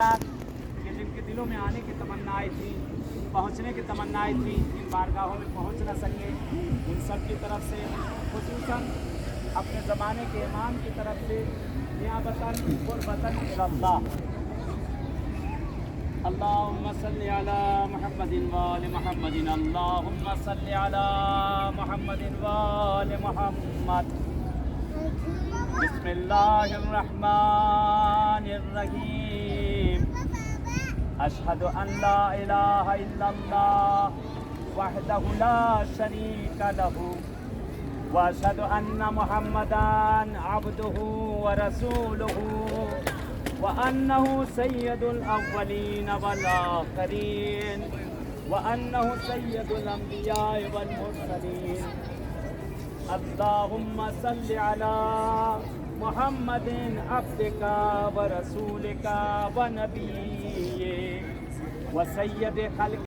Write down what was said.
कि जिनके दिलों में आने की तमन्नाएं थी, पहुंचने की तमन्नाएं थी, इन बारगाहों में पहुंच न सके, उन सब की तरफ से खुसूसन अपने ज़माने के इमाम की तरफ से नियाबतन क़ुर्बतन इलल्लाह अल्लाहुम्मा सल्लि अला मुहम्मदिन व आलि मुहम्मदिन अल्लाहुम्मा सल्लि अला मुहम्मदिन व आलि मुहम्मद। बिस्मिल्लाहिर रहमानिर रहीम। अशहदु अन ला इलाहा इल्लल्लाह वहदहु ला शरीका लहु व अशहदु अन्न मुहम्मदन अब्दुहु व रसूलुहु व अन्नहु सय्यदुल अव्वलीन वल आखिरीन व अन्नहु सय्यदुल अंबिया वल मुरसलीन। अल्लाहुम्मा सल्लि अला मुहम्मदिन अब्दिका व रसूलिका व नबिय्यिक व सय्यदि खल्क़